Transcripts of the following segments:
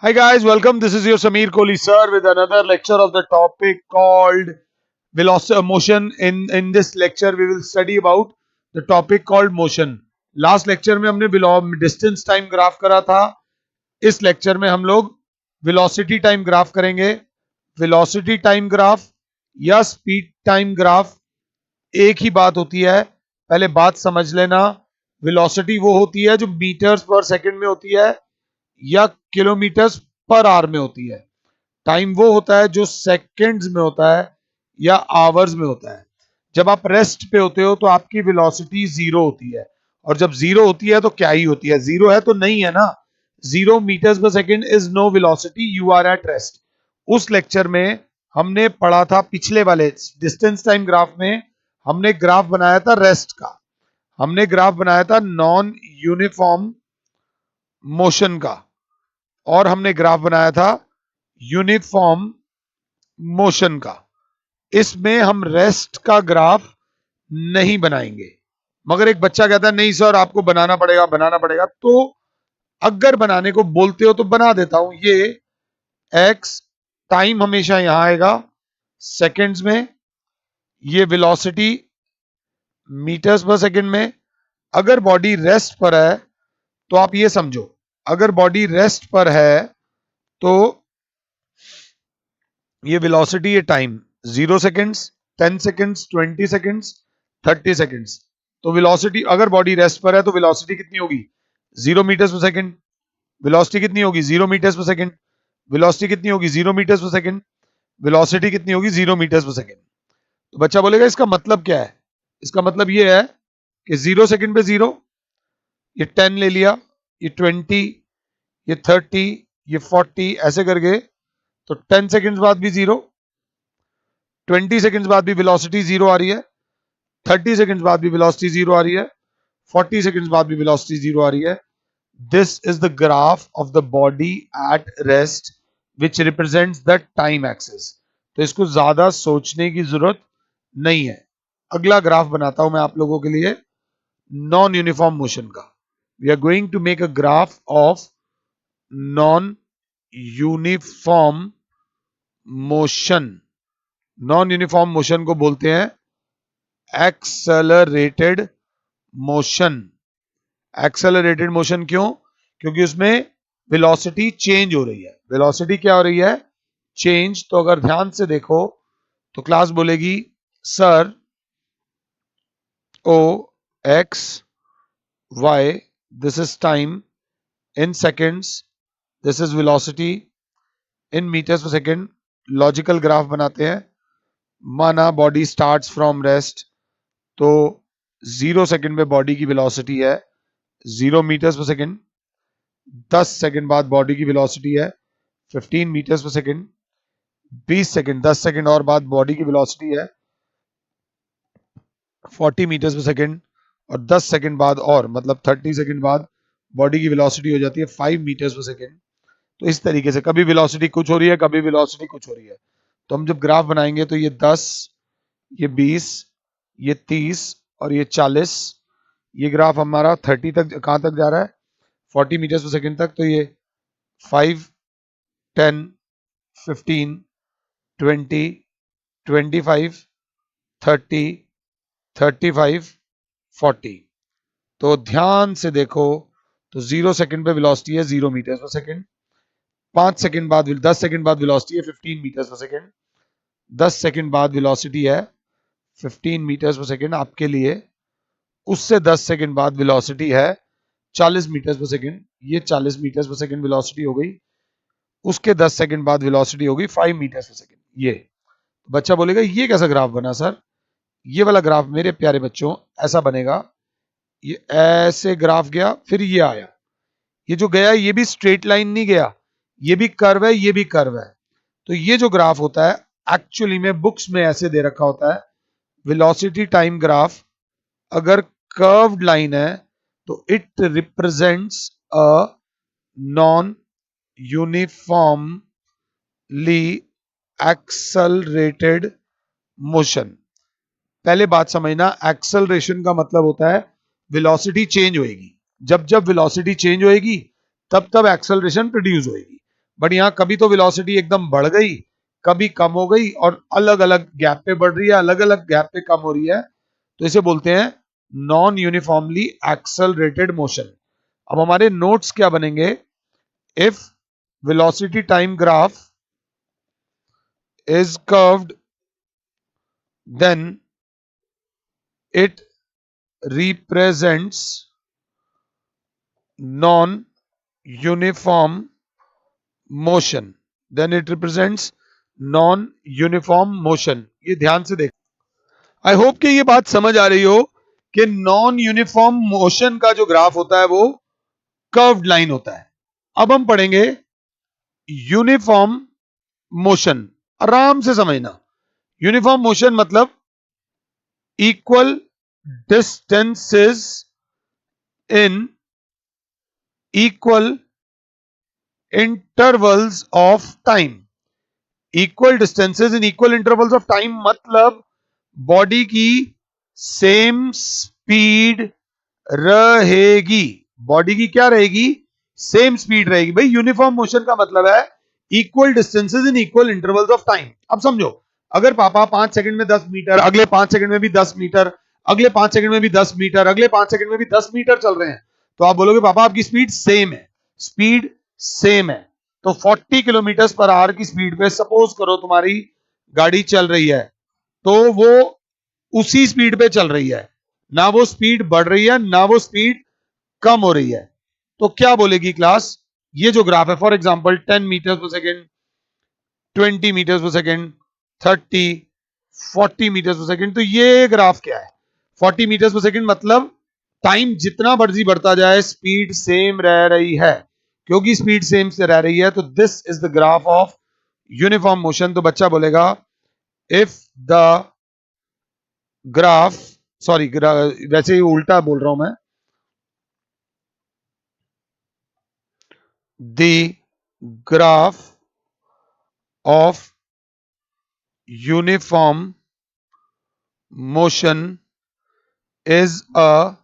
Hi guys, welcome. This is your Sameer Kohli sir with another lecture of the topic called velocity motion. In this lecture, we will study about the topic called motion. Last lecture में हमने distance time graph करा था. इस lecture में हम लोग velocity time graph करेंगे. Velocity time graph या speed time graph एक ही बात होती है. पहले बात समझ लेना. वेलोसिटी वो होती है जो मीटर्स पर सेकंड में होती है या किलोमीटर्स पर आवर में होती है. टाइम वो होता है जो सेकंड्स में होता है या आवर्स में होता है. जब आप रेस्ट पे होते हो तो आपकी वेलोसिटी जीरो होती है, और जब जीरो होती है तो क्या ही होती है, जीरो है तो नहीं है ना. 0 metres per second is no velocity, you are at rest. उस लेक्चर में हमने पढ़ा था, पिछले वाले डिस्टेंस टाइम ग्राफ में हमने ग्राफ बनाया था रेस्ट का. हमने ग्राफ बनाया था नॉन यूनिफॉर्म मोशन का, और हमने ग्राफ बनाया था यूनिफॉर्म मोशन का. इसमें हम रेस्ट का ग्राफ नहीं बनाएंगे. मगर एक बच्चा कहता है नहीं सर आपको बनाना पड़ेगा बनाना पड़ेगा. तो अगर बनाने को बोलते हो तो बना देता हूं. ये एक्स टाइम हमेशा यहां आएगा सेकंड्स में, ये वेलोसिटी मीटर्स पर सेकंड में. अगर बॉडी रेस्ट पर है तो आप ये समझो, अगर बॉडी रेस्ट पर है तो ये वेलोसिटी, ये time 0 seconds, 10 seconds, 20 seconds, 30 seconds. तो वेलोसिटी अगर बॉडी रेस्ट पर है तो वेलोसिटी कितनी होगी? 0 मीटर्स पर सेकेंड. वेलोसिटी कितनी होगी? 0 मीटर्स पर सेकेंड. वेलोसिटी कितनी होगी? 0 मीटर्स पर सेकेंड. वेलोसिटी कितनी होगी? 0 मीटर्स पर सेकेंड. तो बच्चा बोलेगा इसका मतलब क्या है? इसका मतलब ये है कि 0 सेकेंड पे 0, ये 10 ले लिया, ये 20, ये 30, ये 40, ऐसे करके. तो 10 सेकेंड्स बाद भी 0, 20 सेकेंड्स बाद भी वेलोसिटी 0 आ रही है, 30 सेकेंड्स बाद भी वेलोसिटी 0 आ रही है, 40 सेकेंड्स बाद भी वेलोसिटी 0 आ रही है. This is the graph of the body at rest which represents the time axis. तो इसको ज्यादा सोचने की जरूरत नहीं है. अगला ग्राफ बनाता हूं मैं आप लोगों के लिए नॉन यूनिफॉर्म मोशन का. We are going to make a graph of non uniform motion. Non uniform motion को बोलते हैं एक्सेलरेटेड मोशन. एक्सेलरेटेड मोशन क्यों? क्योंकि उसमें वेलोसिटी चेंज हो रही है. वेलोसिटी क्या हो रही है? चेंज. तो अगर ध्यान से देखो तो क्लास बोलेगी sir O X Y, this is time in seconds, this is velocity in metres per second. Logical graph बनाते हैं. माना बॉडी स्टार्ट्स फ्रॉम रेस्ट, तो 0 सेकेंड में बॉडी की वेलोसिटी है 0 मीटर्स पर सेकेंड. 10 सेकेंड बाद बॉडी की वेलोसिटी है 15 metres per second. 20 second, 10 second और बाद बॉडी की वेलोसिटी है 40 मीटर्स पर सेकेंड. और 10 सेकेंड बाद और मतलब 30 सेकेंड बाद बॉडी की वेलोसिटी हो जाती है 5 मीटर्स पर सेकेंड. तो इस तरीके से कभी वेलोसिटी कुछ हो रही है, कभी वेलोसिटी कुछ हो रही है. तो हम जब ग्राफ बनाएंगे तो ये 10, ये 20, ये 30 और ये 40. ये ग्राफ हमारा 30 तक कहां तक जा रहा है? 40 मीटर्स पर सेकेंड तक. तो ये 5, 10, 15, 20, 25, 30, 35, 40. तो ध्यान से देखो तो 0 सेकेंड पे वेलोसिटी है 0 मीटर्स पर सेकेंड. 5 सेकेंड बाद 10 सेकेंड बाद वेलोसिटी है 15 मीटर्स पर सेकेंड. 10 सेकेंड बाद वेलोसिटी है 15 मीटर्स पर सेकेंड आपके लिए. उससे 10 सेकेंड बाद वेलोसिटी है 40 मीटर्स पर सेकेंड. ये 40 मीटर्स पर सेकेंड वेलोसिटी हो गई. उसके 10 सेकेंड बाद वेलोसिटी होगी 5 मीटर्स पर सेकेंड. ये बच्चा बोलेगा ये कैसा ग्राफ बना सर? ये वाला ग्राफ मेरे प्यारे बच्चों ऐसा बनेगा. ये ऐसे ग्राफ गया, फिर ये आया. ये जो गया ये भी स्ट्रेट लाइन नहीं गया, ये भी कर्व है, ये भी कर्व है. तो ये जो ग्राफ होता है एक्चुअली में बुक्स में ऐसे दे रखा होता है वेलोसिटी टाइम ग्राफ. अगर कर्व्ड लाइन है तो it represents a non uniformly accelerated motion. पहले बात समझना, एक्सेलरेशन का मतलब होता है वेलोसिटी चेंज होएगी. जब जब वेलोसिटी चेंज होएगी तब तब एक्सेलरेशन प्रोड्यूस होएगी. बट यहाँ कभी तो वेलोसिटी एकदम बढ़ गई, कभी कम हो गई और अलग अलग गैप पे बढ़ रही है, अलग अलग गैप पे कम हो रही है, तो इसे बोलते हैं नॉन यूनिफॉर्मली एक्सेलरेटेड मोशन। अब हमारे नोट्स क्या बनेंगे? If velocity time graph is curved, then it represents non-uniform motion. Then it represents non-uniform motion. ये ध्यान से देख। आई होप कि ये बात समझ आ रही हो कि नॉन यूनिफॉर्म मोशन का जो ग्राफ होता है वो कर्व्ड लाइन होता है। अब हम पढ़ेंगे यूनिफॉर्म मोशन। आराम से समझना। यूनिफॉर्म मोशन मतलब equal distances in equal intervals of time। Equal distances in equal intervals of time मतलब बॉडी की सेम स्पीड रहेगी। बॉडी की क्या रहेगी? सेम स्पीड रहेगी। भाई यूनिफॉर्म मोशन का मतलब है equal distances in equal intervals of time. अब समझो, अगर पापा 5 सेकंड में 10 मीटर, अगले 5 सेकंड में भी 10 मीटर, अगले 5 सेकंड में भी 10 मीटर, अगले 5 सेकंड में भी 10 मीटर चल रहे हैं, तो आप बोलोगे पापा आपकी स्पीड सेम है। स्पीड सेम है तो 40 किलोमीटर पर आवर की स्पीड पे सपोज करो तुम्हारी गाड़ी चल रही है, तो वो उसी स्पीड पे चल रही है, ना वो स्पीड बढ़ रही है ना वो स्पीड कम हो रही है। तो क्या बोलेगी क्लास? ये जो ग्राफ है, फॉर एग्जांपल 10 मीटर पर सेकेंड, 20 मीटर पर सेकेंड, 30, 40 मीटर पर सेकेंड, तो ये ग्राफ क्या है? 40 मीटर पर सेकेंड मतलब टाइम जितना मर्जी बढ़ता जाए स्पीड सेम रह रही है। क्योंकि स्पीड सेम से रह रही है तो this is the graph of uniform motion. तो बच्चा बोलेगा इफ द ग्राफ, सॉरी वैसे ही उल्टा बोल रहा हूं मैं, the graph of uniform motion is a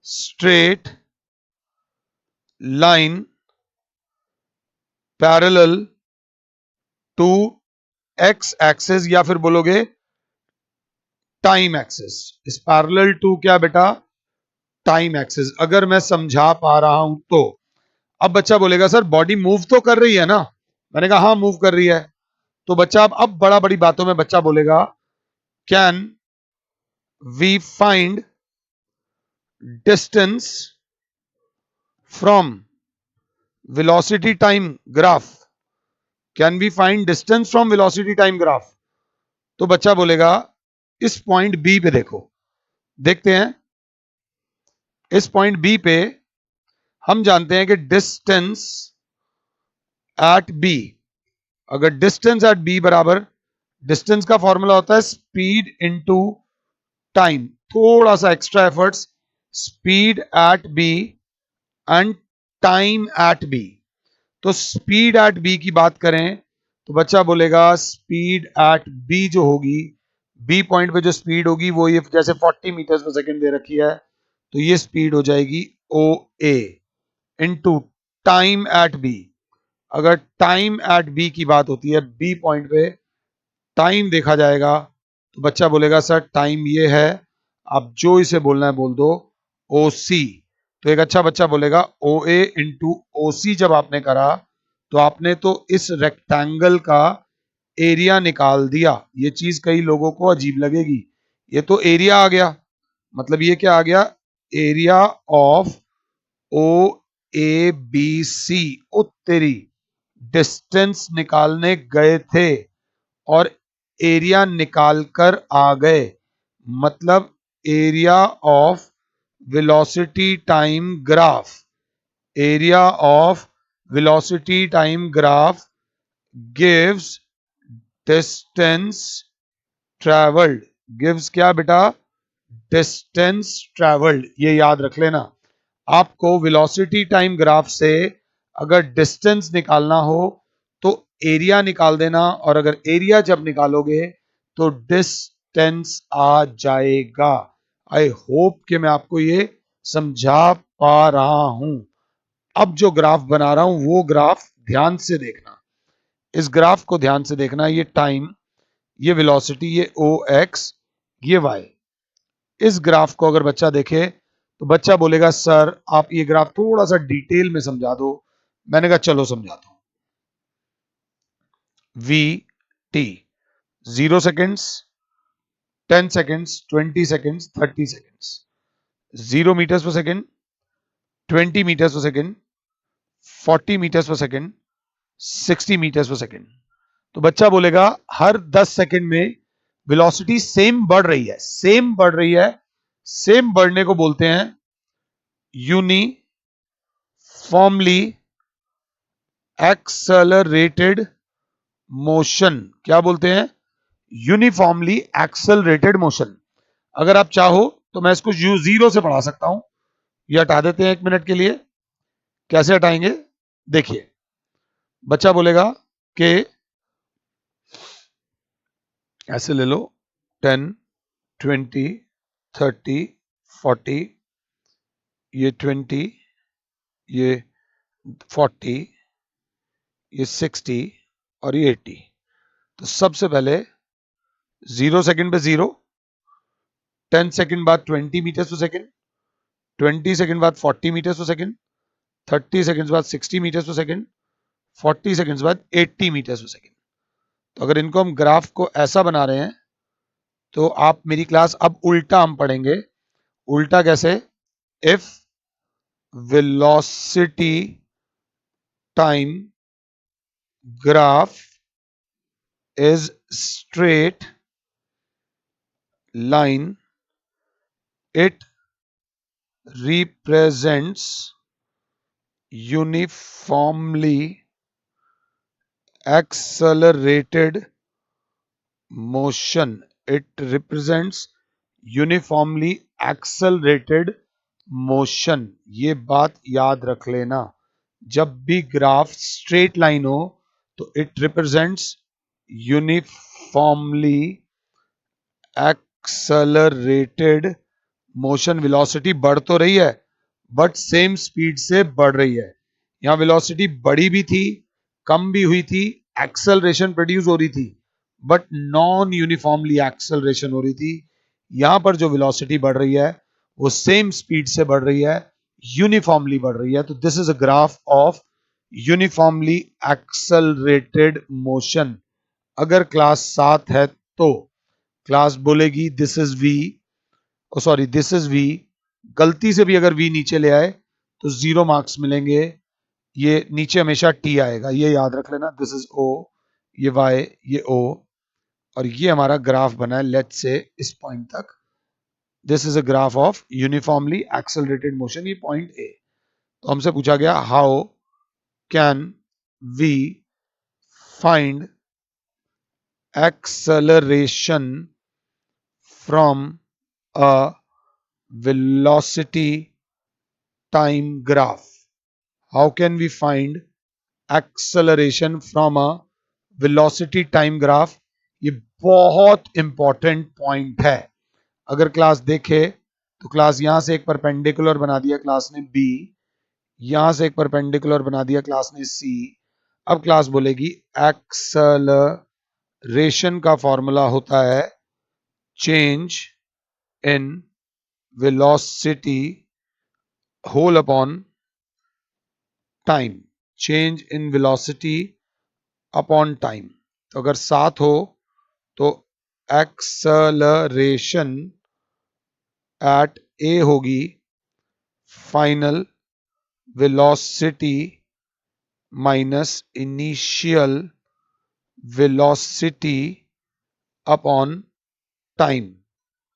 straight line parallel to x axis, या फिर बोलोगे टाइम एक्सिस। इस पैरेलल टू क्या बेटा? Time axis. अगर मैं समझा पा रहा हूं तो। अब बच्चा बोलेगा सर बॉडी मूव तो कर रही है ना? मैंने कहा हाँ मूव कर रही है। तो बच्चा अब बड़ा बड़ी बातों में बच्चा बोलेगा can we find distance from velocity time graph? Can we find distance from velocity time graph? तो बच्चा बोलेगा इस पॉइंट बी पे देखो, देखते हैं। इस पॉइंट बी पे हम जानते हैं कि डिस्टेंस एट बी, अगर डिस्टेंस एट बी बराबर, डिस्टेंस का फॉर्मूला होता है स्पीड इनटू टाइम, थोड़ा सा extra efforts, speed at B and time at B. तो स्पीड एट बी की बात करें तो बच्चा बोलेगा स्पीड एट बी जो होगी, बी पॉइंट पे जो स्पीड होगी वो ये जैसे 40 मीटर पर सेकेंड दे रखी है, तो ये स्पीड हो जाएगी ओ ए इंटू टाइम एट बी। अगर टाइम एट बी की बात होती है, बी पॉइंट पे टाइम देखा जाएगा, तो बच्चा बोलेगा सर टाइम ये है, आप जो इसे बोलना है बोल दो, ओ सी। तो एक अच्छा बच्चा बोलेगा ओ ए इंटू ओ सी। जब आपने करा तो आपने तो इस रेक्टेंगल का एरिया निकाल दिया। ये चीज कई लोगों को अजीब लगेगी, ये तो एरिया आ गया, मतलब ये क्या आ गया? Area of O A B C. उत्तरी डिस्टेंस निकालने गए थे और एरिया निकाल कर आ गए, मतलब area of velocity time graph. Area of velocity time graph gives distance travelled. Gives क्या बेटा? Distance travelled. ये याद रख लेना। आपको वेलोसिटी टाइम ग्राफ से अगर डिस्टेंस निकालना हो तो एरिया निकाल देना, और अगर एरिया जब निकालोगे तो डिस्टेंस आ जाएगा। आई होप कि मैं आपको ये समझा पा रहा हूं। अब जो ग्राफ बना रहा हूं वो ग्राफ ध्यान से देखना, इस ग्राफ को ध्यान से देखना। ये टाइम, ये वेलोसिटी, ये ओ एक्स, ये वाई। इस ग्राफ को अगर बच्चा देखे तो बच्चा बोलेगा सर आप ये ग्राफ थोड़ा सा डिटेल में समझा दो। मैंने कहा चलो समझाता हूं। V T, 0 seconds, 10 seconds, 20 seconds, 30 seconds, 0 metres per second, 20 metres per second, 40 metres per second, 60 metres per second. तो बच्चा बोलेगा हर 10 सेकेंड में वेलोसिटी सेम बढ़ रही है, सेम बढ़ रही है। सेम बढ़ने को बोलते हैं यूनिफॉर्मली एक्सेलरेटेड मोशन। क्या बोलते हैं? Uniformly accelerated motion. अगर आप चाहो तो मैं इसको U0 से पढ़ा सकता हूं। ये हटा देते हैं 1 मिनट के लिए। कैसे हटाएंगे? देखिए, बच्चा बोलेगा कि ऐसे ले लो, 10, 20, 30, 40, ये 20, ये 40, ये 60 और ये 80। तो सबसे पहले 0 सेकेंड पे 0, 10 सेकेंड बाद 20 मीटर्स पर सेकेंड, 20 सेकेंड बाद 40 मीटर्स पर सेकेंड, 30 सेकेंड बाद 60 मीटर्स पर सेकेंड, 40 सेकेंड बाद 80 मीटर्स पर सेकेंड। तो अगर इनको हम ग्राफ को ऐसा बना रहे हैं तो आप मेरी क्लास अब उल्टा हम पढ़ेंगे। उल्टा कैसे? If velocity time graph is straight line, it represents uniformly accelerated motion. It represents uniformly accelerated motion. ये बात याद रख लेना, जब भी ग्राफ स्ट्रेट लाइन हो तो it represents uniformly accelerated motion. Velocity बढ़ तो रही है बट सेम स्पीड से बढ़ रही है। यहां वेलोसिटी बढ़ी भी थी, कम भी हुई थी, एक्सेलरेशन प्रोड्यूस हो रही थी, बट नॉन यूनिफॉर्मली एक्सेलरेशन हो रही थी। यहां पर जो वेलोसिटी बढ़ रही है वो सेम स्पीड से बढ़ रही है, यूनिफॉर्मली बढ़ रही है। तो this is a graph of uniformly accelerated motion. अगर क्लास 7 है तो क्लास बोलेगी this is V, sorry this is V. गलती से भी अगर वी नीचे ले आए तो 0 मार्क्स मिलेंगे। ये नीचे हमेशा टी आएगा, ये याद रख लेना। दिस इज ओ, ये वाई, ये ओ, और ये हमारा ग्राफ बना है लेट्स से इस पॉइंट तक। This is a graph of uniformly accelerated motion, ये पॉइंट ए। तो हमसे पूछा गया how can we find acceleration from a velocity time graph. How can we find acceleration from a velocity time graph? ये बहुत important point है। अगर class देखे तो क्लास यहां से एक परपेंडिकुलर बना दिया क्लास ने बी, यहां से एक परपेंडिकुलर बना दिया क्लास ने सी। अब क्लास बोलेगी एक्सेलरेशन का फॉर्मूला होता है change in velocity whole upon time, change in velocity upon time. तो अगर 7 हो तो एक्सेलरेशन एट ए होगी final velocity minus initial velocity upon time.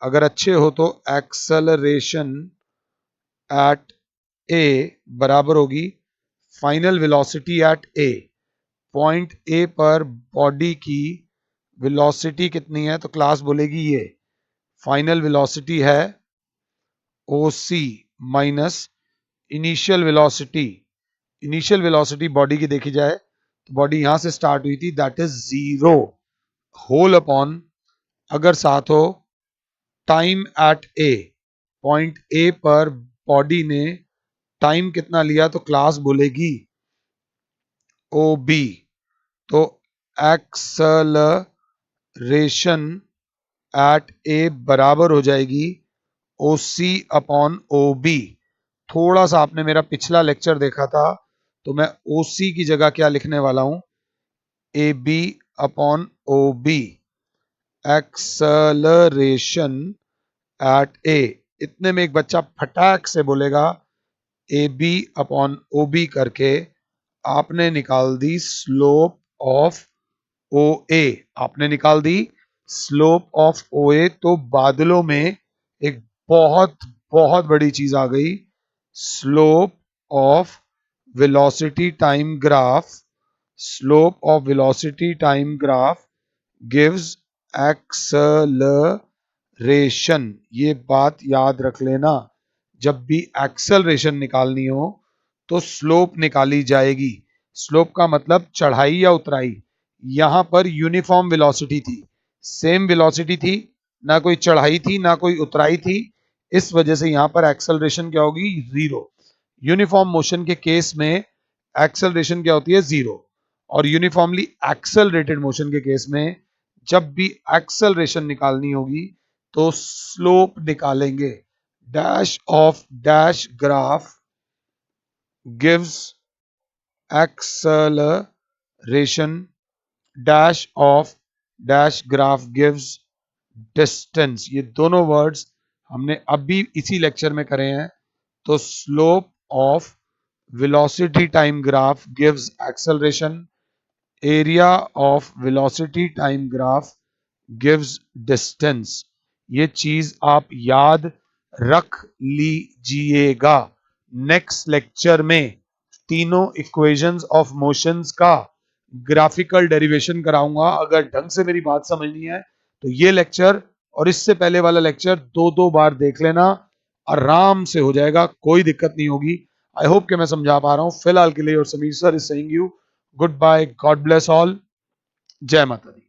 अगर अच्छे हो तो एक्सेलरेशन एट ए बराबर होगी final velocity at A. Point A पर बॉडी की वेलोसिटी कितनी है? तो क्लास बोलेगी ये फाइनल वेलोसिटी है ओ सी minus initial velocity. Initial velocity body की देखी जाए तो बॉडी यहां से स्टार्ट हुई थी, दैट इज 0 होल अपॉन, अगर साथ हो time at A, point A पर बॉडी ने टाइम कितना लिया? तो क्लास बोलेगी ओ बी, तो एक्सलरेशन एट ए बराबर हो जाएगी ओ सी अपॉन ओ बी। थोड़ा सा आपने मेरा पिछला लेक्चर देखा था, तो मैं ओ सी की जगह क्या लिखने वाला हूं, A B upon O B. Acceleration at A, इतने में एक बच्चा फटाक से बोलेगा A B upon O B करके आपने निकाल दी स्लोप ऑफ ओ ए, आपने निकाल दी स्लोप ऑफ ओ ए। तो बादलों में एक बहुत बहुत बड़ी चीज आ गई, slope of velocity time graph. Slope of velocity time graph gives acceleration. ये बात याद रख लेना, जब भी एक्सेलरेशन निकालनी हो तो स्लोप निकाली जाएगी। स्लोप का मतलब चढ़ाई या उतराई। यहां पर यूनिफॉर्म वेलोसिटी थी, सेम वेलोसिटी थी, ना कोई चढ़ाई थी ना कोई उतराई थी। इस वजह से यहां पर एक्सेलरेशन क्या होगी, जीरो। यूनिफॉर्म मोशन के केस में एक्सेलरेशन क्या होती है, जीरो। और यूनिफॉर्मली एक्सेलरेटेड मोशन के केस में जब भी एक्सेलरेशन निकालनी होगी तो स्लोप निकालेंगे। Dash of dash graph gives acceleration, dash of dash graph gives distance. ये दोनों वर्ड्स हमने अभी इसी लेक्चर में करे हैं। तो slope of velocity time graph gives acceleration, area of velocity time graph gives distance. ये चीज आप याद रख लीजिएगा। नेक्स्ट लेक्चर में तीनों इक्वेशंस ऑफ मोशंस का ग्राफिकल डेरिवेशन कराऊंगा। अगर ढंग से मेरी बात समझनी है तो ये लेक्चर और इससे पहले वाला लेक्चर दो दो बार देख लेना, आराम से हो जाएगा, कोई दिक्कत नहीं होगी। आई होप कि मैं समझा पा रहा हूं। फिलहाल के लिए और Samir sir is saying you good bye, God bless all, जय माता दी।